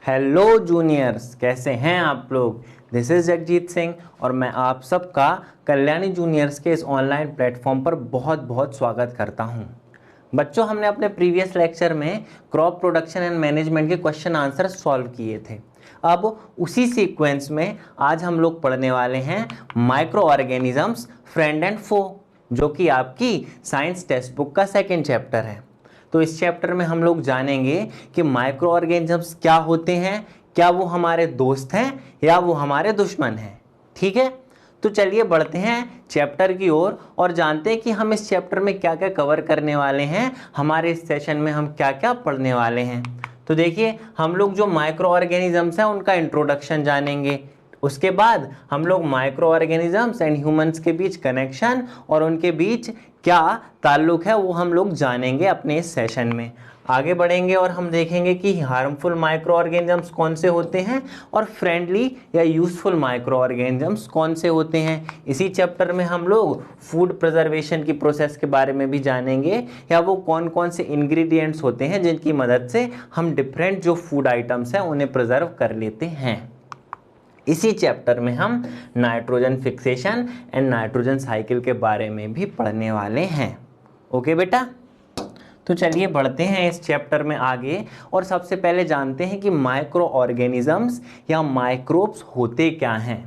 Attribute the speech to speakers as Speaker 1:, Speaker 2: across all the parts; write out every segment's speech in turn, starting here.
Speaker 1: Hello juniors, कैसे हैं आप लोग। दिस इज़ जगजीत सिंह और मैं आप सबका कल्याणी जूनियर्स के इस ऑनलाइन प्लेटफॉर्म पर बहुत बहुत स्वागत करता हूं। बच्चों, हमने अपने प्रीवियस लेक्चर में क्रॉप प्रोडक्शन एंड मैनेजमेंट के क्वेश्चन आंसर सॉल्व किए थे। अब उसी सीक्वेंस में आज हम लोग पढ़ने वाले हैं माइक्रो ऑर्गेनिजम्स फ्रेंड एंड फो, जो कि आपकी साइंस टेक्स्ट बुक का सेकेंड चैप्टर है। तो इस चैप्टर में हम लोग जानेंगे कि माइक्रो ऑर्गेनिजम्स क्या होते हैं, क्या वो हमारे दोस्त हैं या वो हमारे दुश्मन हैं। ठीक है, तो चलिए बढ़ते हैं चैप्टर की ओर और जानते हैं कि हम इस चैप्टर में क्या क्या कवर करने वाले हैं, हमारे इस सेशन में हम क्या क्या पढ़ने वाले हैं। तो देखिए, हम लोग जो माइक्रो ऑर्गेनिजम्स हैं उनका इंट्रोडक्शन जानेंगे। उसके बाद हम लोग माइक्रो ऑर्गेनिजम्स एंड ह्यूमंस के बीच कनेक्शन और उनके बीच क्या ताल्लुक है वो हम लोग जानेंगे अपने इस सेशन में। आगे बढ़ेंगे और हम देखेंगे कि हार्मफुल माइक्रो ऑर्गेनिजम्स कौन से होते हैं और फ्रेंडली या यूजफुल माइक्रो ऑर्गेनिजम्स कौन से होते हैं। इसी चैप्टर में हम लोग फूड प्रिजर्वेशन की प्रोसेस के बारे में भी जानेंगे, या वो कौन कौन से इंग्रेडिएंट्स होते हैं जिनकी मदद से हम डिफरेंट जो फूड आइटम्स हैं उन्हें प्रिजर्व कर लेते हैं। इसी चैप्टर में हम nitrogen fixation and nitrogen cycle के बारे में भी पढ़ने वाले हैं। ओके बेटा, तो चलिए बढ़ते हैं इस चैप्टर में आगे और सबसे पहले जानते हैं कि माइक्रो ऑर्गेनिजम्स या माइक्रोब्स होते क्या हैं।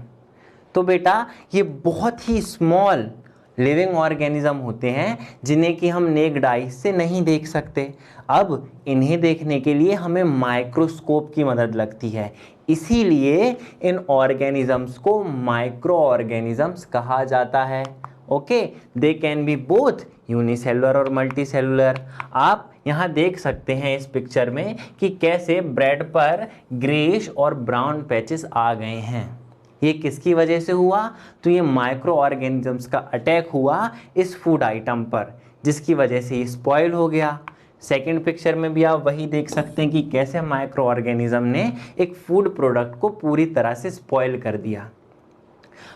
Speaker 1: तो बेटा, ये बहुत ही स्मॉल लिविंग ऑर्गेनिज्म होते हैं जिन्हें कि हम नेक्ड आई से नहीं देख सकते। अब इन्हें देखने के लिए हमें माइक्रोस्कोप की मदद लगती है, इसीलिए इन ऑर्गेनिजम्स को माइक्रो ऑर्गेनिजम्स कहा जाता है। Okay, they can be both unicellular और मल्टीसेलुलर। आप यहाँ देख सकते हैं इस पिक्चर में कि कैसे ब्रेड पर ग्रेइश और ब्राउन पैचेस आ गए हैं। ये किसकी वजह से हुआ? तो ये माइक्रो ऑर्गेनिजम्स का अटैक हुआ इस फूड आइटम पर, जिसकी वजह से ये स्पॉइल हो गया। सेकंड पिक्चर में भी आप वही देख सकते हैं कि कैसे माइक्रो ऑर्गेनिज्म ने एक फूड प्रोडक्ट को पूरी तरह से स्पॉइल कर दिया।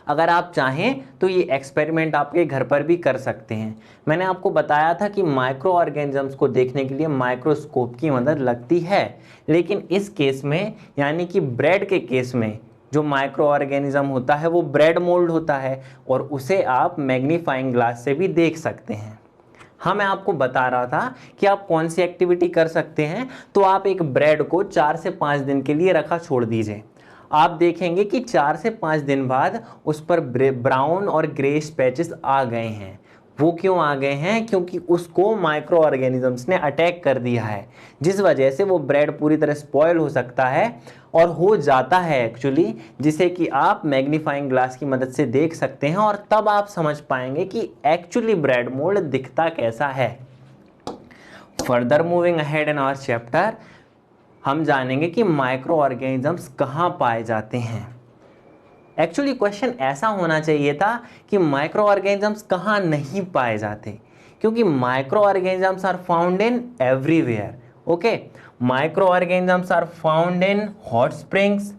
Speaker 1: अगर आप चाहें तो ये एक्सपेरिमेंट आपके घर पर भी कर सकते हैं। मैंने आपको बताया था कि माइक्रो ऑर्गेनिजम्स को देखने के लिए माइक्रोस्कोप की मदद लगती है, लेकिन इस केस में यानी कि ब्रेड के केस में जो माइक्रो ऑर्गेनिज्म होता है वो ब्रेड मोल्ड होता है और उसे आप मैग्नीफाइंग ग्लास से भी देख सकते हैं। हाँ, मैं आपको बता रहा था कि आप कौन सी एक्टिविटी कर सकते हैं। तो आप एक ब्रेड को 4 से 5 दिन के लिए रखा छोड़ दीजिए। आप देखेंगे कि 4 से 5 दिन बाद उस पर ब्राउन और ग्रेश पैचेस आ गए हैं। वो क्यों आ गए हैं? क्योंकि उसको माइक्रो ऑर्गेनिजम्स ने अटैक कर दिया है, जिस वजह से वो ब्रेड पूरी तरह स्पॉइल हो सकता है और हो जाता है एक्चुअली, जिसे कि आप मैग्नीफाइंग ग्लास की मदद से देख सकते हैं और तब आप समझ पाएंगे कि एक्चुअली ब्रेड मोल्ड दिखता कैसा है। Further moving ahead in our chapter, हम जानेंगे कि माइक्रो ऑर्गेनिजम्स कहाँ पाए जाते हैं। एक्चुअली क्वेश्चन ऐसा होना चाहिए था कि माइक्रो ऑर्गेनिजम्स कहाँ नहीं पाए जाते, क्योंकि microorganisms are found in everywhere. Okay, microorganisms are found in hot springs,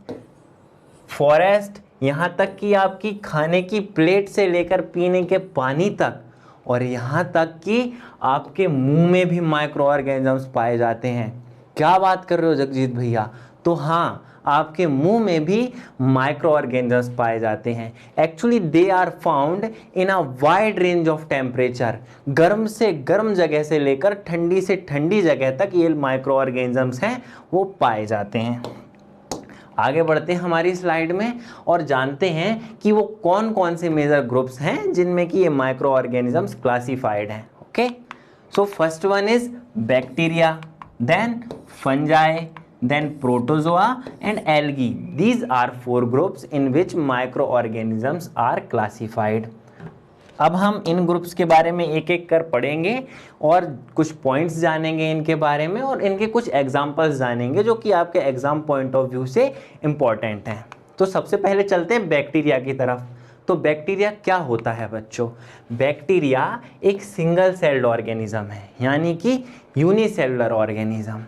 Speaker 1: forest, यहाँ तक कि आपकी खाने की प्लेट से लेकर पीने के पानी तक, और यहाँ तक कि आपके मुंह में भी माइक्रो ऑर्गेनिजम्स पाए जाते हैं। क्या बात कर रहे हो जगजीत भैया? तो हाँ, आपके मुंह में भी माइक्रो ऑर्गेनिजम्स पाए जाते हैं। Actually they are found in a wide range of temperature. गर्म से गर्म जगह से लेकर ठंडी से ठंडी जगह तक ये माइक्रो ऑर्गेनिजम्स हैं वो पाए जाते हैं। आगे बढ़ते हैं हमारी स्लाइड में और जानते हैं कि वो कौन कौन से मेजर ग्रुप्स हैं जिनमें कि ये माइक्रो ऑर्गेनिजम्स क्लासिफाइड हैं। Okay, so first one is bacteria, then fungi, then protozoa and algae. These are 4 groups in which microorganisms are classified. अब हम इन ग्रुप्स के बारे में एक एक कर पढ़ेंगे और कुछ पॉइंट्स जानेंगे इनके बारे में और इनके कुछ एग्जांपल्स जानेंगे जो कि आपके एग्जाम पॉइंट ऑफ व्यू से इंपॉर्टेंट हैं। तो सबसे पहले चलते हैं बैक्टीरिया की तरफ। तो बैक्टीरिया क्या होता है बच्चों? बैक्टीरिया एक सिंगल सेल्ड ऑर्गेनिज्म है, यानी कि यूनिसेलुलर ऑर्गेनिज्म।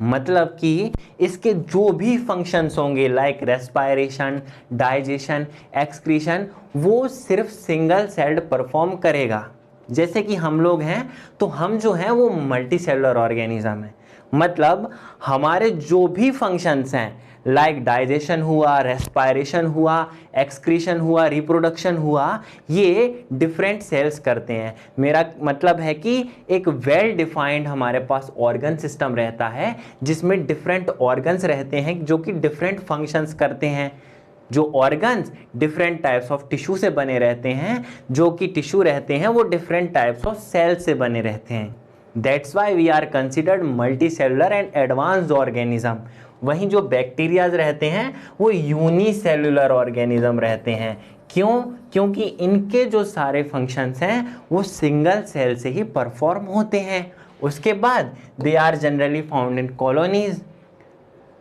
Speaker 1: मतलब कि इसके जो भी फंक्शंस होंगे लाइक रेस्पायरेशन, डाइजेशन, एक्सक्रीशन, वो सिर्फ सिंगल सेल्ड परफॉर्म करेगा। जैसे कि हम लोग हैं तो हम जो हैं वो मल्टी सेलुलर ऑर्गेनिज्म है। मतलब हमारे जो भी फंक्शंस हैं, लाइक डाइजेशन हुआ, रेस्पायरेशन हुआ, एक्सक्रीशन हुआ, रिप्रोडक्शन हुआ, ये डिफरेंट सेल्स करते हैं। मेरा मतलब है कि एक वेल डिफाइंड हमारे पास ऑर्गन सिस्टम रहता है जिसमें डिफरेंट ऑर्गन्स रहते हैं जो कि डिफरेंट फंक्शंस करते हैं। जो organs different types of tissue से बने रहते हैं, जो कि टिश्यू रहते हैं वो डिफरेंट टाइप्स ऑफ सेल्स से बने रहते हैं। That's why we are considered multicellular and advanced organism. वहीं जो बैक्टीरियाज रहते हैं वो यूनिसेलुलर ऑर्गेनिज्म रहते हैं। क्यों? क्योंकि इनके जो सारे फंक्शंस हैं वो सिंगल सेल से ही परफॉर्म होते हैं। उसके बाद they are generally found in colonies.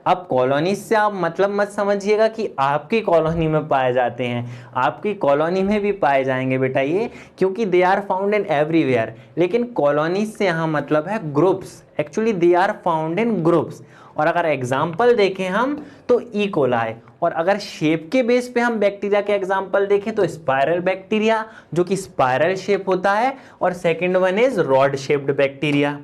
Speaker 1: अब कॉलोनी से आप मतलब मत समझिएगा कि आपकी कॉलोनी में पाए जाते हैं, आपकी कॉलोनी में भी पाए जाएंगे बेटा ये, क्योंकि they are found in everywhere. लेकिन कॉलोनी से यहाँ मतलब है groups, actually they are found in groups. और अगर एग्जाम्पल देखें हम तो ई कोलाई, और अगर शेप के बेस पे हम बैक्टीरिया के एग्जाम्पल देखें तो स्पाइरल बैक्टीरिया जो कि स्पाइरल शेप होता है, और second one is rod shaped bacteria.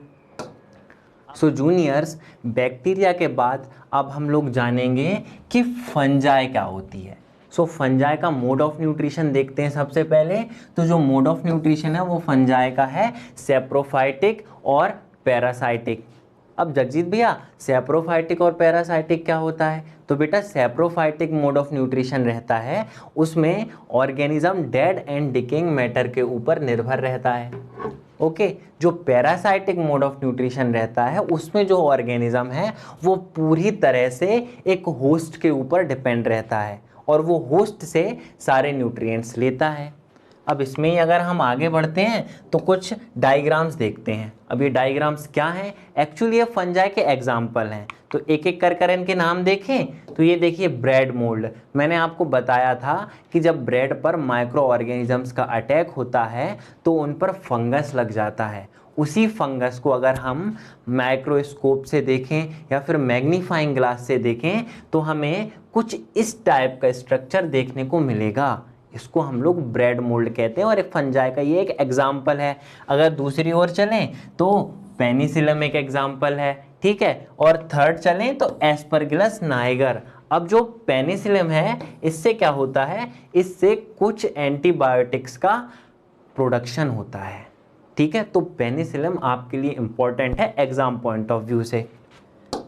Speaker 1: So juniors, bacteria के बाद अब हम लोग जानेंगे कि फंजाई क्या होती है। सो फंजाई का मोड ऑफ न्यूट्रिशन देखते हैं सबसे पहले। तो जो मोड ऑफ न्यूट्रिशन है वो फंजाई का है सेप्रोफाइटिक और पैरासाइटिक। अब जगजीत भैया, सेप्रोफाइटिक और पैरासाइटिक क्या होता है? तो बेटा सेप्रोफाइटिक मोड ऑफ न्यूट्रिशन रहता है, उसमें organism dead and decaying matter के ऊपर निर्भर रहता है। ओके, जो पैरासाइटिक मोड ऑफ न्यूट्रिशन रहता है उसमें जो ऑर्गेनिज्म है वो पूरी तरह से एक होस्ट के ऊपर डिपेंड रहता है और वो होस्ट से सारे न्यूट्रिएंट्स लेता है। अब इसमें ही अगर हम आगे बढ़ते हैं तो कुछ डायग्राम्स देखते हैं। अब ये डायग्राम्स क्या हैं? एक्चुअली ये फंजाई के एग्जाम्पल हैं, तो एक एक कर इनके नाम देखें। तो ये देखिए ब्रेड मोल्ड। मैंने आपको बताया था कि जब ब्रेड पर माइक्रो ऑर्गेनिजम्स का अटैक होता है तो उन पर फंगस लग जाता है। उसी फंगस को अगर हम माइक्रोस्कोप से देखें या फिर मैग्नीफाइंग ग्लास से देखें तो हमें कुछ इस टाइप का स्ट्रक्चर देखने को मिलेगा। इसको हम लोग ब्रेड मोल्ड कहते हैं और एक फंजाई का ये एक एग्जाम्पल है। अगर दूसरी ओर चलें तो पेनिसिलम एक एग्जाम्पल है, ठीक है। और थर्ड चलें तो एस्परगिलस नाइगर। अब जो पेनिसिलम है इससे क्या होता है? इससे कुछ एंटीबायोटिक्स का प्रोडक्शन होता है, ठीक है। तो पेनिसिलम आपके लिए इंपॉर्टेंट है एग्जाम पॉइंट ऑफ व्यू से।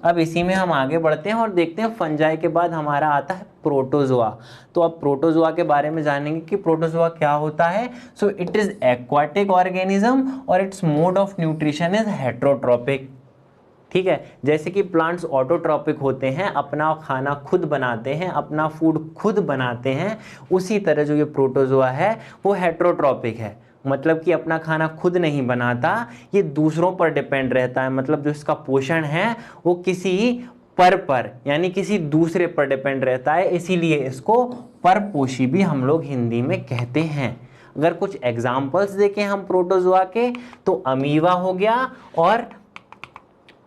Speaker 1: अब इसी में हम आगे बढ़ते हैं और देखते हैं फंजाई के बाद हमारा आता है प्रोटोजोआ। तो अब प्रोटोजोआ के बारे में जानेंगे कि प्रोटोजोआ क्या होता है। So it is aquatic organism और its mode of nutrition is heterotrophic, ठीक है। जैसे कि प्लांट्स ऑटोट्रॉपिक होते हैं, अपना खाना खुद बनाते हैं, अपना फूड खुद बनाते हैं, उसी तरह जो ये प्रोटोजोआ है वो हेट्रोट्रॉपिक है। मतलब कि अपना खाना खुद नहीं बनाता, ये दूसरों पर डिपेंड रहता है। मतलब जो इसका पोषण है वो किसी पर यानी किसी दूसरे पर डिपेंड रहता है, इसीलिए इसको परपोषी भी हम लोग हिंदी में कहते हैं। अगर कुछ एग्जाम्पल्स देखें हम प्रोटोजोआ के तो अमीबा हो गया और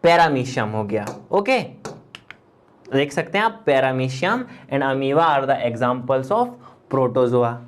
Speaker 1: पैरामीशियम हो गया। ओके, देख सकते हैं आप, paramecium and amoeba are the examples of protozoa.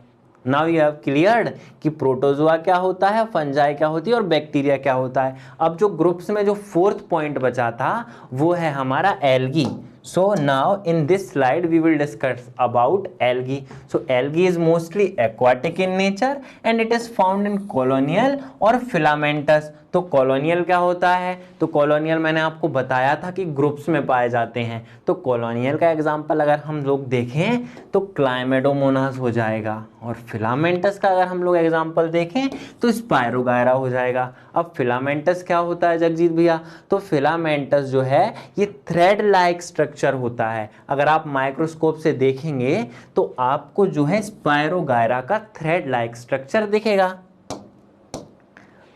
Speaker 1: Now you have cleared कि प्रोटोजोआ क्या होता है, फंजाई क्या होती है और बैक्टीरिया क्या होता है। अब जो ग्रुप्स में जो फोर्थ पॉइंट बचा था वो है हमारा algae. So now in this slide we will discuss about algae. So algae is mostly aquatic in nature and it is found in colonial और filamentous। तो कॉलोनियल क्या होता है? तो कॉलोनियल मैंने आपको बताया था कि ग्रुप्स में पाए जाते हैं। तो कॉलोनियल का एग्जांपल अगर हम लोग देखें तो क्लाइमेडोमोनास हो जाएगा, और फिलामेंटस का अगर हम लोग एग्जांपल देखें तो स्पायरोगायरा हो जाएगा। अब फिलामेंटस क्या होता है जगजीत भैया? तो फिलामेंटस जो है ये थ्रेड लाइक स्ट्रक्चर होता है। अगर आप माइक्रोस्कोप से देखेंगे तो आपको जो है स्पायरोगायरा का थ्रेड लाइक स्ट्रक्चर दिखेगा।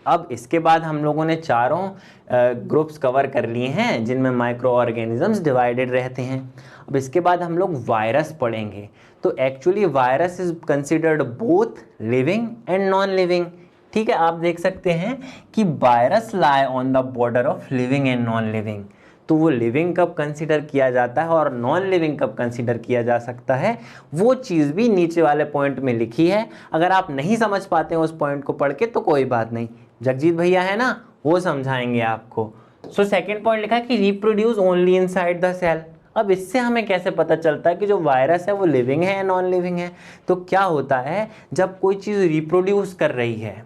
Speaker 1: अब इसके बाद हम लोगों ने चारों ग्रुप्स कवर कर लिए हैं जिनमें माइक्रो ऑर्गेनिजम्स डिवाइडेड रहते हैं। अब इसके बाद हम लोग वायरस पढ़ेंगे। तो actually virus is considered both living and non living, ठीक है। आप देख सकते हैं कि virus lie on the border of living and non living. तो वो लिविंग कब कंसीडर किया जाता है और नॉन लिविंग कब कंसीडर किया जा सकता है, वो चीज़ भी नीचे वाले पॉइंट में लिखी है। अगर आप नहीं समझ पाते हैं उस पॉइंट को पढ़ के तो कोई बात नहीं, जगजीत भैया है ना, वो समझाएंगे आपको। सो सेकेंड पॉइंट लिखा है कि reproduce only inside the cell. अब इससे हमें कैसे पता चलता है कि जो वायरस है वो लिविंग है या नॉन लिविंग है? तो क्या होता है, जब कोई चीज़ रिप्रोड्यूस कर रही है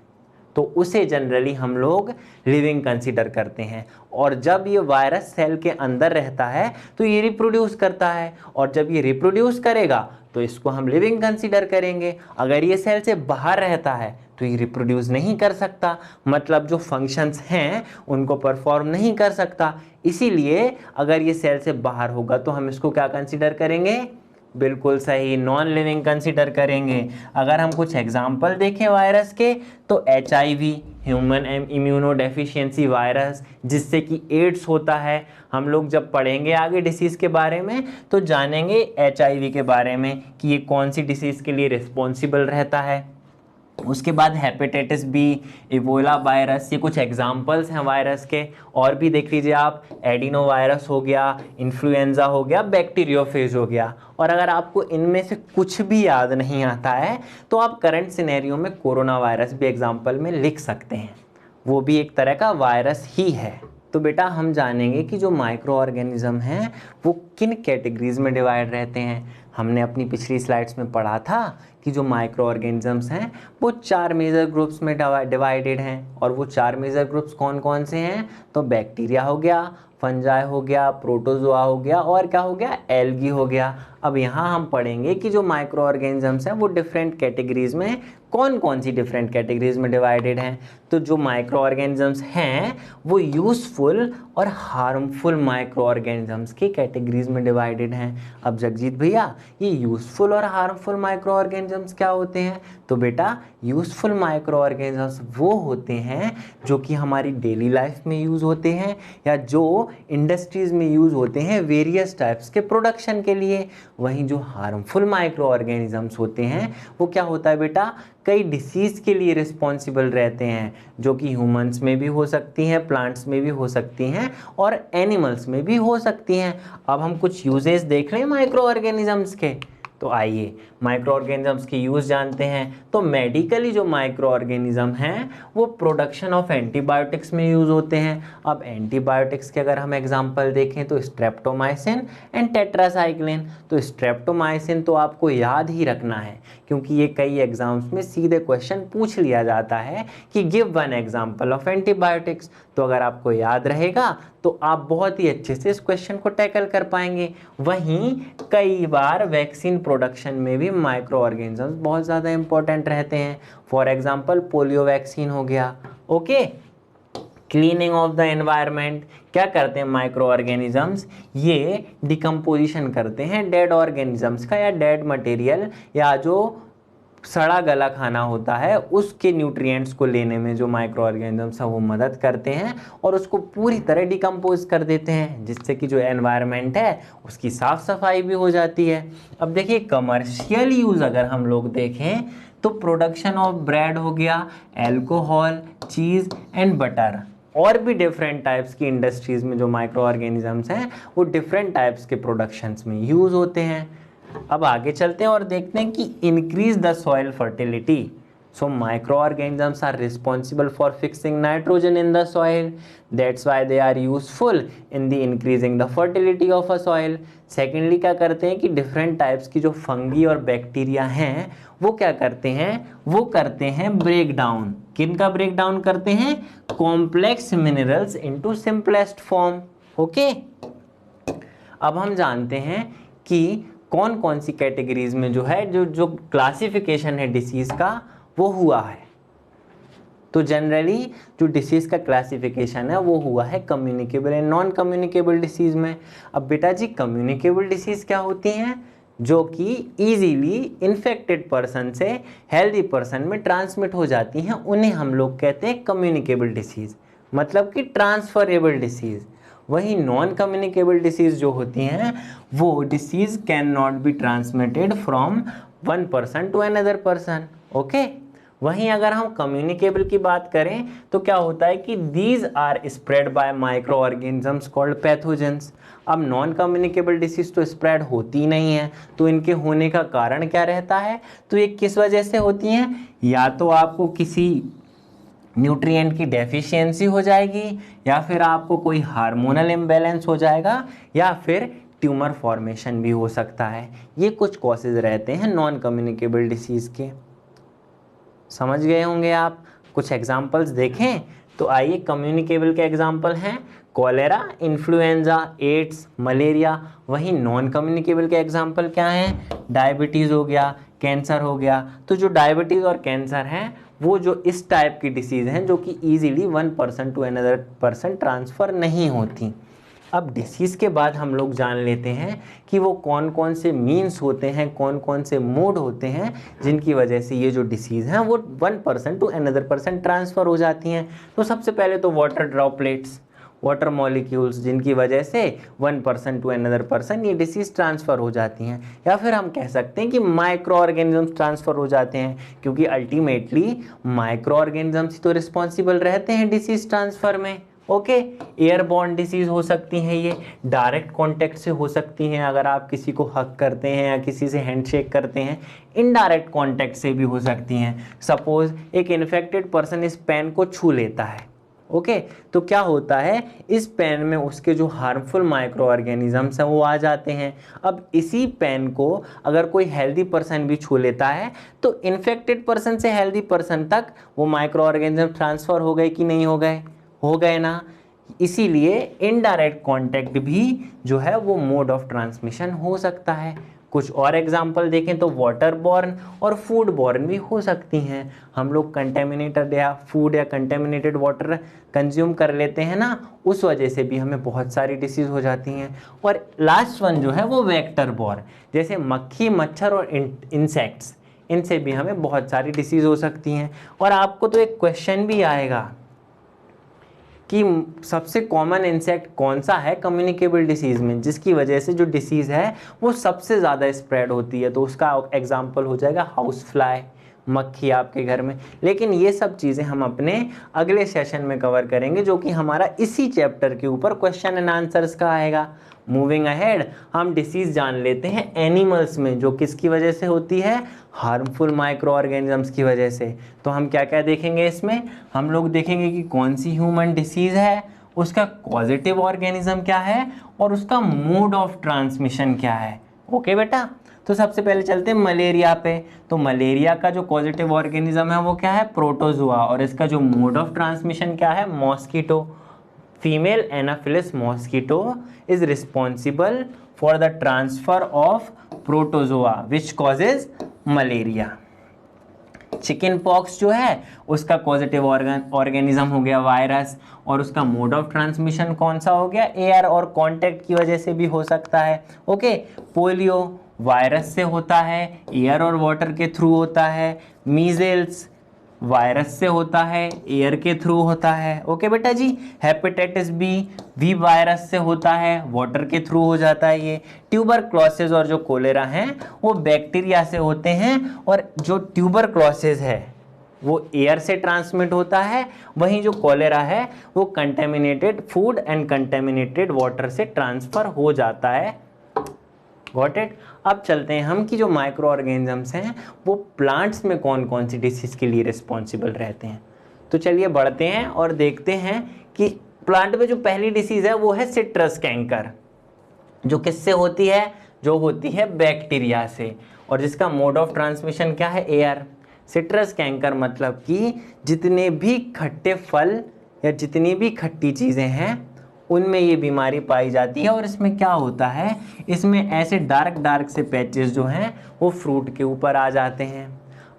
Speaker 1: तो उसे जनरली हम लोग लिविंग कंसीडर करते हैं, और जब ये वायरस सेल के अंदर रहता है तो ये रिप्रोड्यूस करता है, और जब ये रिप्रोड्यूस करेगा तो इसको हम लिविंग कंसीडर करेंगे। अगर ये सेल से बाहर रहता है तो ये रिप्रोड्यूस नहीं कर सकता, मतलब जो फंक्शंस हैं उनको परफॉर्म नहीं कर सकता। इसीलिए अगर ये सेल से बाहर होगा तो हम इसको क्या कंसीडर करेंगे? बिल्कुल सही, नॉन लिविंग कंसीडर करेंगे। अगर हम कुछ एग्जाम्पल देखें वायरस के, तो HIV human immuno deficiency virus, जिससे कि एड्स होता है। हम लोग जब पढ़ेंगे आगे डिसीज़ के बारे में तो जानेंगे HIV के बारे में कि ये कौन सी डिसीज़ के लिए रिस्पॉन्सिबल रहता है। उसके बाद हेपेटाइटिस बी, इबोला वायरस, ये कुछ एग्जाम्पल्स हैं वायरस के। और भी देख लीजिए आप, एडिनो वायरस हो गया, इन्फ्लुएंजा हो गया, बैक्टीरियोफेज हो गया। और अगर आपको इनमें से कुछ भी याद नहीं आता है तो आप करंट सिनेरियो में कोरोना वायरस भी एग्जाम्पल में लिख सकते हैं, वो भी एक तरह का वायरस ही है। तो बेटा हम जानेंगे कि जो माइक्रो ऑर्गेनिज्म हैं वो किन कैटेगरीज में डिवाइड रहते हैं। हमने अपनी पिछली स्लाइड्स में पढ़ा था कि जो माइक्रो ऑर्गेनिजम्स हैं वो 4 मेजर ग्रुप्स में डिवाइडेड हैं, और वो 4 मेजर ग्रुप्स कौन कौन से हैं? तो बैक्टीरिया हो गया, फंजाई हो गया, प्रोटोजोआ हो गया, और क्या हो गया? एल्गी हो गया। अब यहाँ हम पढ़ेंगे कि जो माइक्रो ऑर्गेनिजम्स हैं वो डिफरेंट कैटेगरीज में कौन कौन सी डिफरेंट कैटेगरीज में डिवाइडेड हैं। तो जो माइक्रो ऑर्गेनिजम्स हैं वो यूजफुल और हार्मफुल माइक्रो ऑर्गेनिजम्स की कैटेगरीज में डिवाइडेड हैं। अब जगजीत भैया, ये यूजफुल और हार्मफुल माइक्रो ऑर्गेनिजम्स क्या होते हैं? तो बेटा यूजफुल माइक्रो ऑर्गेनिजम्स वो होते हैं जो कि हमारी डेली लाइफ में यूज़ होते हैं, या जो इंडस्ट्रीज़ में यूज़ होते हैं वेरियस टाइप्स के प्रोडक्शन के लिए। वहीं जो हार्मफुल माइक्रो ऑर्गेनिजम्स होते हैं वो क्या होता है बेटा? कई डिसीज़ के लिए रिस्पॉन्सिबल रहते हैं, जो कि ह्यूमंस में भी हो सकती हैं, प्लांट्स में भी हो सकती हैं, और एनिमल्स में भी हो सकती हैं। अब हम कुछ यूजेस देख लें माइक्रो ऑर्गेनिजम्स के। तो आइए माइक्रो ऑर्गेनिजम्स के यूज़ जानते हैं। तो मेडिकली जो माइक्रो ऑर्गेनिज्म हैं वो प्रोडक्शन ऑफ एंटीबायोटिक्स में यूज़ होते हैं। अब एंटीबायोटिक्स के अगर हम एग्जांपल देखें तो स्ट्रेप्टोमाइसिन एंड टेट्रासाइक्लिन। तो स्ट्रेप्टोमाइसिन तो आपको याद ही रखना है, क्योंकि ये कई एग्जाम्स में सीधे क्वेश्चन पूछ लिया जाता है कि give one example of antibiotics. तो अगर आपको याद रहेगा तो आप बहुत ही अच्छे से इस क्वेश्चन को टैकल कर पाएंगे। वहीं कई बार वैक्सीन प्रोडक्शन में भी माइक्रो ऑर्गेनिजम्स बहुत ज़्यादा इंपॉर्टेंट रहते हैं। फॉर एग्जांपल पोलियो वैक्सीन हो गया। Okay, cleaning of the environment, क्या करते हैं माइक्रो ऑर्गेनिजम्स? ये डिकम्पोजिशन करते हैं डेड ऑर्गेनिजम्स का, या डेड मटेरियल, या जो सड़ा गला खाना होता है उसके न्यूट्रिएंट्स को लेने में जो माइक्रो ऑर्गेनिजम्स हैं वो मदद करते हैं, और उसको पूरी तरह डिकम्पोज कर देते हैं, जिससे कि जो एनवायरनमेंट है उसकी साफ सफाई भी हो जाती है। अब देखिए कमर्शियल यूज़ अगर हम लोग देखें तो प्रोडक्शन ऑफ ब्रेड हो गया, एल्कोहल, चीज़ एंड बटर, और भी डिफरेंट टाइप्स की इंडस्ट्रीज़ में जो माइक्रो ऑर्गेनिजम्स हैं वो डिफरेंट टाइप्स के प्रोडक्शंस में यूज़ होते हैं। अब आगे चलते हैं और देखते हैं कि increase the soil fertility. So microorganisms are responsible for fixing nitrogen in the soil, that's why they are useful in the increasing the fertility of a soil. Secondly क्या करते हैं कि डिफरेंट टाइप्स की जो fungi और bacteria हैं वो क्या करते हैं? वो करते हैं ब्रेक डाउन। किन का ब्रेक डाउन करते हैं? Complex minerals into simplest form. Okay, अब हम जानते हैं कि कौन कौन सी कैटेगरीज में जो है जो क्लासिफिकेशन है डिसीज़ का वो हुआ है। तो जनरली जो डिसीज़ का क्लासिफिकेशन है वो हुआ है communicable and non communicable disease में। अब बेटा जी कम्युनिकेबल डिसीज़ क्या होती हैं? जो कि ईजीली इन्फेक्टेड पर्सन से हेल्दी पर्सन में ट्रांसमिट हो जाती हैं, उन्हें हम लोग कहते हैं कम्युनिकेबल डिसीज़, मतलब कि ट्रांसफरेबल डिसीज़। वही नॉन कम्युनिकेबल डिसीज़ जो होती हैं वो disease can not be transmitted from one person to another person. Okay, वहीं अगर हम कम्युनिकेबल की बात करें तो क्या होता है कि these are spread by microorganisms called pathogens. अब नॉन कम्युनिकेबल डिसीज़ तो स्प्रेड होती नहीं है, तो इनके होने का कारण क्या रहता है? तो ये किस वजह से होती हैं? या तो आपको किसी न्यूट्रिएंट की डेफिशिएंसी हो जाएगी, या फिर आपको कोई हार्मोनल इम्बैलेंस हो जाएगा, या फिर ट्यूमर फॉर्मेशन भी हो सकता है। ये कुछ कॉजेज रहते हैं नॉन कम्युनिकेबल डिसीज़ के। समझ गए होंगे आप। कुछ एग्जाम्पल्स देखें तो आइए, कम्युनिकेबल के एग्जाम्पल हैं कॉलेरा, इन्फ्लुएंजा, एड्स, मलेरिया। वहीं नॉन कम्युनिकेबल के एग्जाम्पल क्या हैं? डायबिटीज़ हो गया, कैंसर हो गया। तो जो डायबिटीज़ और कैंसर हैं वो जो इस टाइप की डिसीज़ हैं जो कि easily one person to another person transfer नहीं होती। अब डिसीज़ के बाद हम लोग जान लेते हैं कि वो कौन कौन से मीन्स होते हैं, कौन कौन से मोड होते हैं जिनकी वजह से ये जो डिसीज़ हैं वो one person to another person transfer हो जाती हैं। तो सबसे पहले तो वाटर ड्रॉपलेट्स, वाटर मॉलिक्यूल्स, जिनकी वजह से one person to another person ये डिसीज़ ट्रांसफ़र हो जाती हैं। या फिर हम कह सकते हैं कि माइक्रो ऑर्गेनिजम्स ट्रांसफ़र हो जाते हैं, क्योंकि अल्टीमेटली माइक्रो ऑर्गेनिजम्स ही तो रिस्पॉन्सिबल रहते हैं डिसीज़ ट्रांसफ़र में। ओके, एयरबॉर्न डिसीज़ हो सकती हैं, ये डायरेक्ट कांटेक्ट से हो सकती हैं, अगर आप किसी को हग करते हैं या किसी से हैंडशेक करते हैं। इनडायरेक्ट कांटेक्ट से भी हो सकती हैं। सपोज एक इन्फेक्टेड पर्सन इस पेन को छू लेता है, ओके, तो क्या होता है, इस पेन में उसके जो हार्मफुल माइक्रो ऑर्गेनिजम्स हैं वो आ जाते हैं। अब इसी पेन को अगर कोई हेल्दी पर्सन भी छू लेता है तो इन्फेक्टेड पर्सन से हेल्दी पर्सन तक वो माइक्रो ऑर्गेनिज्म ट्रांसफ़र हो गए कि नहीं हो गए? हो गए ना। इसीलिए इनडायरेक्ट कांटेक्ट भी जो है वो मोड ऑफ ट्रांसमिशन हो सकता है। कुछ और एग्जांपल देखें तो वाटर बॉर्न और फूड बॉर्न भी हो सकती हैं। हम लोग कंटेमिनेटेड या फूड या कंटेमिनेटेड वाटर कंज्यूम कर लेते हैं ना, उस वजह से भी हमें बहुत सारी डिसीज़ हो जाती हैं। और लास्ट वन जो है वो वेक्टर बॉर्न, जैसे मक्खी, मच्छर और इंसेक्ट्स, इनसे भी हमें बहुत सारी डिसीज़ हो सकती हैं। और आपको तो एक क्वेश्चन भी आएगा कि सबसे कॉमन इंसेक्ट कौन सा है कम्युनिकेबल डिसीज़ में, जिसकी वजह से जो डिसीज़ है वो सबसे ज़्यादा स्प्रेड होती है। तो उसका एग्जाम्पल हो जाएगा हाउस फ्लाई, मक्खी आपके घर में। लेकिन ये सब चीज़ें हम अपने अगले सेशन में कवर करेंगे, जो कि हमारा इसी चैप्टर के ऊपर क्वेश्चन एंड आंसर्स का आएगा। मूविंग अहेड, हम डिसीज़ जान लेते हैं एनिमल्स में, जो किसकी वजह से होती है? हार्मफुल माइक्रो ऑर्गेनिजम्स की वजह से। तो हम क्या क्या देखेंगे इसमें? हम लोग देखेंगे कि कौन सी ह्यूमन डिसीज़ है, उसका कॉजेटिव ऑर्गेनिज्म क्या है, और उसका मोड ऑफ ट्रांसमिशन क्या है। ओके बेटा, तो सबसे पहले चलते हैं मलेरिया पे। तो मलेरिया का जो कॉजेटिव ऑर्गेनिज्म है वो क्या है? प्रोटोजोआ, और इसका जो मोड ऑफ ट्रांसमिशन क्या है? Mosquito. Female Anopheles mosquito is responsible for the transfer of protozoa which causes malaria. Chicken pox जो है उसका पॉजिटिव ऑर्गेनिज्म हो गया वायरस, और उसका मोड ऑफ ट्रांसमिशन कौन सा हो गया? एयर और कांटेक्ट की वजह से भी हो सकता है। ओके, पोलियो वायरस से होता है, एयर और वाटर के थ्रू होता है। मीजल्स वायरस से होता है, एयर के थ्रू होता है। ओके बेटा जी। हेपेटाइटिस बी भी वायरस से होता है, वाटर के थ्रू हो जाता है ये। ट्यूबरक्लोसिस और जो कोलेरा हैं वो बैक्टीरिया से होते हैं, और जो ट्यूबरक्लोसिस है वो एयर से ट्रांसमिट होता है, वहीं जो कोलेरा है वो contaminated food and contaminated water से ट्रांसफ़र हो जाता है। Got it. अब चलते हैं हम कि जो माइक्रो ऑर्गेनिजम्स हैं वो प्लांट्स में कौन कौन सी डिसीज़ के लिए रिस्पॉन्सिबल रहते हैं। तो चलिए बढ़ते हैं और देखते हैं कि प्लांट में जो पहली डिसीज़ है वो है सिट्रस कैंकर, जो किससे होती है? जो होती है बैक्टीरिया से, और जिसका मोड ऑफ ट्रांसमिशन क्या है? एयर। सिट्रस कैंकर मतलब कि जितने भी खट्टे फल या जितनी भी खट्टी चीज़ें हैं उनमें ये बीमारी पाई जाती है। और इसमें क्या होता है, इसमें ऐसे डार्क से पैचेस जो हैं वो फ्रूट के ऊपर आ जाते हैं।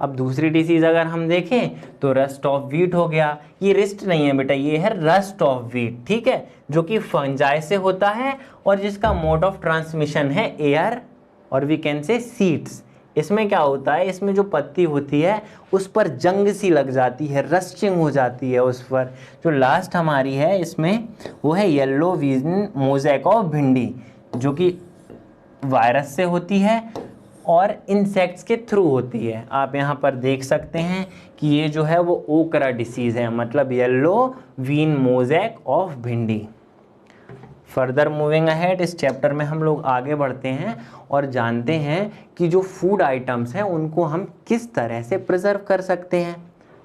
Speaker 1: अब दूसरी डिसीज़ अगर हम देखें तो रस्ट ऑफ व्हीट हो गया। ये रिस्ट नहीं है बेटा, ये है रस्ट ऑफ व्हीट, ठीक है, जो कि फंजाई से होता है और जिसका मोड ऑफ ट्रांसमिशन है एयर, और वी कैन से सीड्स। इसमें क्या होता है, इसमें जो पत्ती होती है उस पर जंग सी लग जाती है, रस्टिंग हो जाती है उस पर। जो लास्ट हमारी है इसमें वो है येलो वीजन मोज़ेक ऑफ भिंडी, जो कि वायरस से होती है और इंसेक्ट्स के थ्रू होती है। आप यहाँ पर देख सकते हैं कि ये जो है वो ओकरा डिसीज़ है, मतलब येलो वीन मोज़ेक ऑफ भिंडी। फर्दर मूविंग अहेड, इस चैप्टर में हम लोग आगे बढ़ते हैं और जानते हैं कि जो फूड आइटम्स हैं उनको हम किस तरह से प्रिजर्व कर सकते हैं।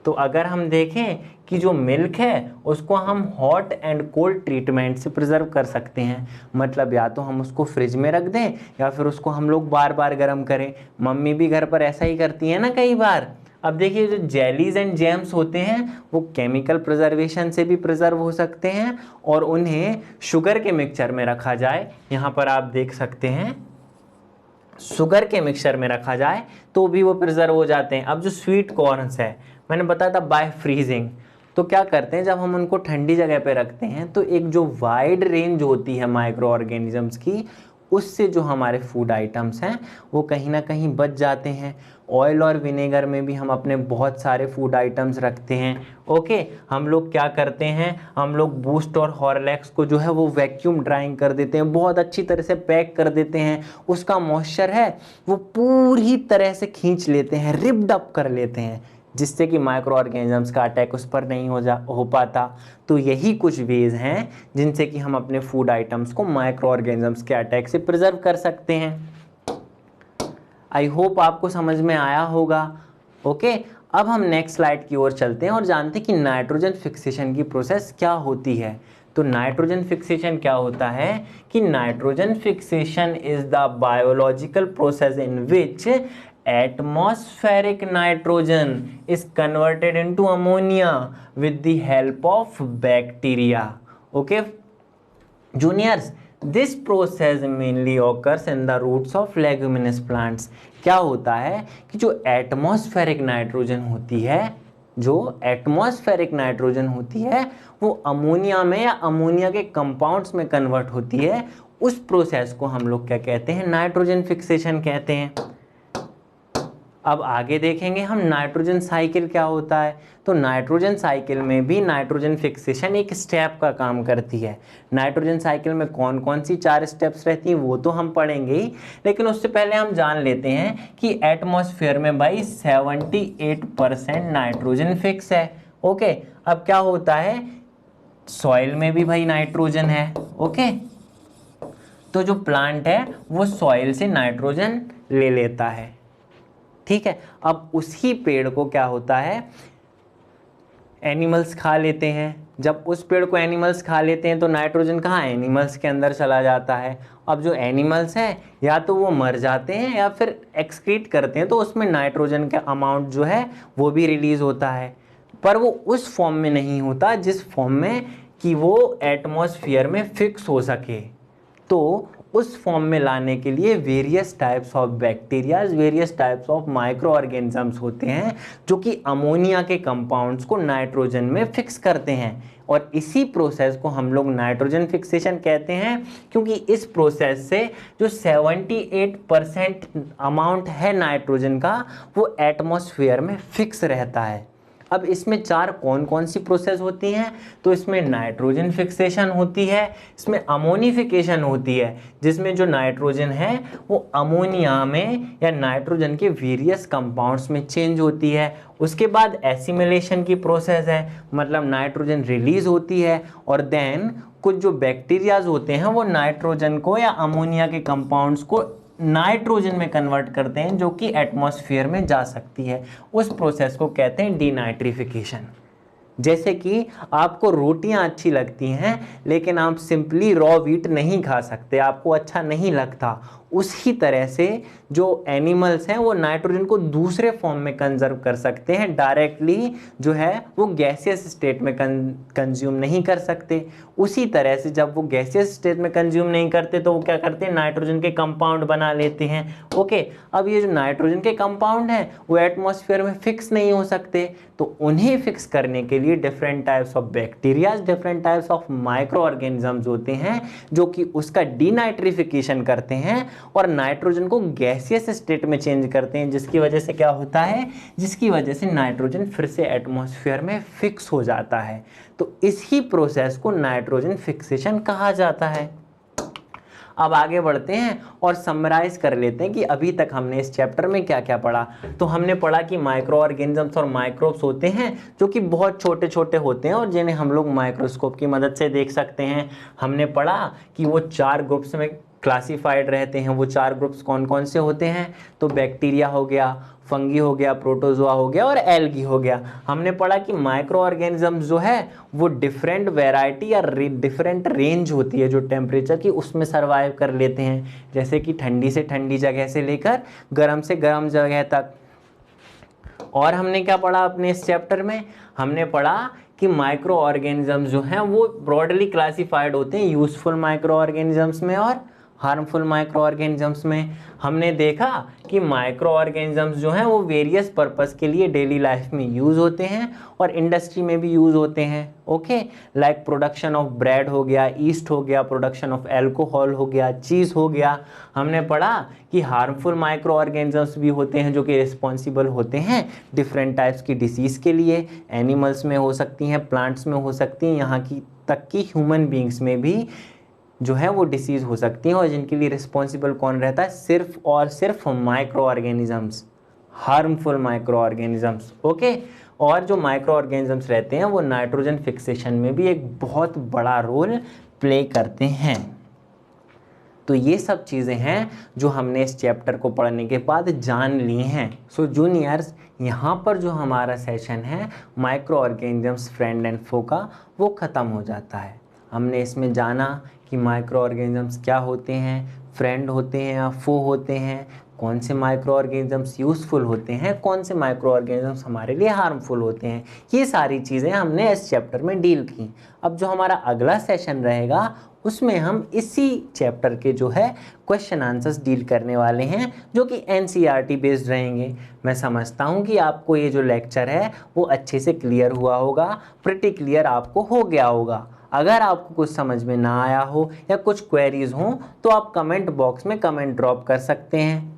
Speaker 1: तो अगर हम देखें कि जो मिल्क है उसको हम हॉट एंड कोल्ड ट्रीटमेंट से प्रिजर्व कर सकते हैं। मतलब या तो हम उसको फ्रिज में रख दें या फिर उसको हम लोग बार बार गर्म करें। मम्मी भी घर पर ऐसा ही करती है ना कई बार। अब देखिए जो जेलीज एंड जैम्स होते हैं वो केमिकल प्रिजर्वेशन से भी प्रिजर्व हो सकते हैं, और उन्हें शुगर के मिक्सचर में रखा जाए, यहाँ पर आप देख सकते हैं शुगर के मिक्सचर में रखा जाए तो भी वो प्रिजर्व हो जाते हैं। अब जो स्वीट कॉर्न्स है मैंने बताया था बाय फ्रीजिंग, तो क्या करते हैं जब हम उनको ठंडी जगह पे रखते हैं तो एक जो वाइड रेंज होती है माइक्रो ऑर्गेनिजम्स की, उससे जो हमारे फूड आइटम्स हैं वो कहीं ना कहीं बच जाते हैं। ऑयल और विनेगर में भी हम अपने बहुत सारे फूड आइटम्स रखते हैं। ओके, हम लोग क्या करते हैं, हम लोग बूस्ट और हॉर्लिक्स को जो है वो वैक्यूम ड्राइंग कर देते हैं, बहुत अच्छी तरह से पैक कर देते हैं, उसका मॉइस्चर है वो पूरी तरह से खींच लेते हैं, रिप्ड अप कर लेते हैं, जिससे कि माइक्रो ऑर्गेनिजम्स का अटैक उस पर नहीं हो पाता। तो यही कुछ वेज हैं जिनसे कि हम अपने फूड आइटम्स को माइक्रो ऑर्गेनिजम्स के अटैक से प्रिजर्व कर सकते हैं। आई होप आपको समझ में आया होगा। ओके, अब हम नेक्स्ट स्लाइड की ओर चलते हैं और जानते हैं कि नाइट्रोजन फिक्सेशन की प्रोसेस क्या होती है। तो नाइट्रोजन फिक्सेशन क्या होता है कि nitrogen fixation is the biological process in which atmospheric nitrogen is converted into ammonia with the help of bacteria. Okay, juniors, this process mainly occurs in the roots of leguminous plants. क्या होता है कि जो atmospheric nitrogen होती है, जो atmospheric nitrogen होती है वो अमोनिया में या अमोनिया के कंपाउंड्स में कन्वर्ट होती है। उस प्रोसेस को हम लोग क्या कहते हैं, नाइट्रोजन फिक्सेशन कहते हैं। अब आगे देखेंगे हम नाइट्रोजन साइकिल क्या होता है। तो नाइट्रोजन साइकिल में भी नाइट्रोजन फिक्सेशन एक स्टेप का काम करती है। नाइट्रोजन साइकिल में कौन कौन सी 4 स्टेप्स रहती हैं वो तो हम पढ़ेंगे ही, लेकिन उससे पहले हम जान लेते हैं कि एटमॉस्फेयर में भाई 78% नाइट्रोजन फिक्स है। ओके, अब क्या होता है, सॉइल में भी भाई नाइट्रोजन है। ओके, तो जो प्लांट है वो सॉइल से नाइट्रोजन ले लेता है। ठीक है, अब उसी पेड़ को क्या होता है, एनिमल्स खा लेते हैं। जब उस पेड़ को एनिमल्स खा लेते हैं तो नाइट्रोजन कहाँ, एनिमल्स के अंदर चला जाता है। अब जो एनिमल्स हैं या तो वो मर जाते हैं या फिर एक्सक्रीट करते हैं, तो उसमें नाइट्रोजन का अमाउंट जो है वो भी रिलीज होता है, पर वो उस फॉर्म में नहीं होता जिस फॉर्म में कि वो एटमॉस्फेयर में फिक्स हो सके। तो उस फॉर्म में लाने के लिए various types of bacterias, various types of micro organisms होते हैं जो कि अमोनिया के कंपाउंड्स को नाइट्रोजन में फिक्स करते हैं। और इसी प्रोसेस को हम लोग नाइट्रोजन फिक्सेशन कहते हैं, क्योंकि इस प्रोसेस से जो 78% अमाउंट है नाइट्रोजन का वो एटमॉस्फेयर में फिक्स रहता है। अब इसमें 4 कौन कौन सी प्रोसेस होती हैं, तो इसमें नाइट्रोजन फिक्सेशन होती है, इसमें अमोनिफिकेशन होती है जिसमें जो नाइट्रोजन है वो अमोनिया में या नाइट्रोजन के वेरियस कंपाउंड्स में चेंज होती है। उसके बाद एसिमिलेशन की प्रोसेस है, मतलब नाइट्रोजन रिलीज होती है, और देन कुछ जो बैक्टीरियाज होते हैं वो नाइट्रोजन को या अमोनिया के कंपाउंड्स को नाइट्रोजन में कन्वर्ट करते हैं जो कि एटमॉस्फेयर में जा सकती है। उस प्रोसेस को कहते हैं डीनाइट्रिफिकेशन। जैसे कि आपको रोटियां अच्छी लगती हैं लेकिन आप सिंपली रॉ व्हीट नहीं खा सकते, आपको अच्छा नहीं लगता, उसी तरह से जो एनिमल्स हैं वो नाइट्रोजन को दूसरे फॉर्म में कंजर्व कर सकते हैं, डायरेक्टली जो है वो गैसियस स्टेट में कंज्यूम नहीं कर सकते। उसी तरह से जब वो गैसियस स्टेट में कंज्यूम नहीं करते तो वो क्या करते हैं, नाइट्रोजन के कंपाउंड बना लेते हैं। ओके, अब ये जो नाइट्रोजन के कंपाउंड हैं वो एटमॉस्फेयर में फिक्स नहीं हो सकते, तो उन्हें फिक्स करने के लिए different types of bacterias, different types of micro organisms होते हैं जो कि उसका डीनाइट्रिफिकेशन करते हैं और नाइट्रोजन को गैसियस स्टेट में चेंज करते हैं, जिसकी वजह से क्या होता है, जिसकी वजह से नाइट्रोजन फिर से एटमॉस्फेयर में फिक्स हो जाता है। तो इसी प्रोसेस को नाइट्रोजन फिक्सेशन कहा जाता है। अब आगे बढ़ते हैं और समराइज कर लेते हैं कि अभी तक हमने इस चैप्टर में क्या क्या पढ़ा। तो हमने पढ़ा कि माइक्रो ऑर्गेनिजम्स और माइक्रोब्स होते हैं जो कि बहुत छोटे छोटे होते हैं और जिन्हें हम लोग माइक्रोस्कोप की मदद से देख सकते हैं। हमने पढ़ा कि वो 4 ग्रुप्स में क्लासिफाइड रहते हैं। वो 4 ग्रुप्स कौन कौन से होते हैं? तो बैक्टीरिया हो गया, फंगी हो गया, प्रोटोजोआ हो गया और एल्गी हो गया। हमने पढ़ा कि माइक्रो ऑर्गेनिज्म जो है वो डिफरेंट वैरायटी या डिफरेंट रेंज होती है जो टेम्परेचर की, उसमें सर्वाइव कर लेते हैं, जैसे कि ठंडी से ठंडी जगह से लेकर गर्म से गर्म जगह तक। और हमने क्या पढ़ा अपने इस चैप्टर में? हमने पढ़ा कि माइक्रो ऑर्गेनिज्म जो हैं वो ब्रॉडली क्लासिफाइड होते हैं यूजफुल माइक्रो ऑर्गेनिजम्स में और हार्मफुल माइक्रो ऑर्गेनिजम्स में। हमने देखा कि माइक्रो ऑर्गेनिजम्स जो हैं वो वेरियस पर्पस के लिए डेली लाइफ में यूज़ होते हैं और इंडस्ट्री में भी यूज़ होते हैं। Okay, like production of bread हो गया, ईस्ट हो गया, प्रोडक्शन ऑफ एल्कोहल हो गया, चीज़ हो गया। हमने पढ़ा कि हार्मफुल माइक्रो ऑर्गेनिजम्स भी होते हैं जो कि रिस्पॉन्सिबल होते हैं डिफरेंट टाइप्स की डिसीज़ के लिए। एनिमल्स में हो सकती हैं, प्लांट्स में हो सकती हैं, यहाँ की तक कि ह्यूमन बींग्स में भी जो है वो डिसीज़ हो सकती हैं। और जिनके लिए रिस्पॉन्सिबल कौन रहता है? सिर्फ और सिर्फ micro organisms, harmful micro organisms. Okay, और जो माइक्रो ऑर्गेनिजम्स रहते हैं वो नाइट्रोजन फिक्सेशन में भी एक बहुत बड़ा रोल प्ले करते हैं। तो ये सब चीज़ें हैं जो हमने इस चैप्टर को पढ़ने के बाद जान ली हैं। सो जूनियर्स, यहाँ पर जो हमारा सेशन है माइक्रो ऑर्गेनिजम्स फ्रेंड एंड फो का, वो ख़त्म हो जाता है। हमने इसमें जाना कि माइक्रो ऑर्गेनिजम्स क्या होते हैं, फ्रेंड होते हैं या फो होते हैं, कौन से माइक्रो ऑर्गेनिजम्स यूज़फुल होते हैं, कौन से माइक्रो ऑर्गेनिजम्स हमारे लिए हार्मफुल होते हैं। ये सारी चीज़ें हमने इस चैप्टर में डील की। अब जो हमारा अगला सेशन रहेगा उसमें हम इसी चैप्टर के जो है क्वेश्चन आंसर्स डील करने वाले हैं, जो कि एनसीईआरटी बेस्ड रहेंगे। मैं समझता हूँ कि आपको ये जो लेक्चर है वो अच्छे से क्लियर हुआ होगा, प्रिटी क्लियर आपको हो गया होगा। अगर आपको कुछ समझ में ना आया हो या कुछ क्वेरीज हों तो आप कमेंट बॉक्स में कमेंट ड्रॉप कर सकते हैं।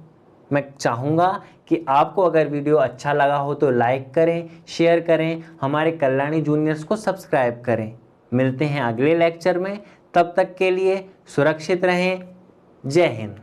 Speaker 1: मैं चाहूँगा कि आपको अगर वीडियो अच्छा लगा हो तो लाइक करें, शेयर करें, हमारे कल्याणी जूनियर्स को सब्सक्राइब करें। मिलते हैं अगले लेक्चर में, तब तक के लिए सुरक्षित रहें। जय हिंद।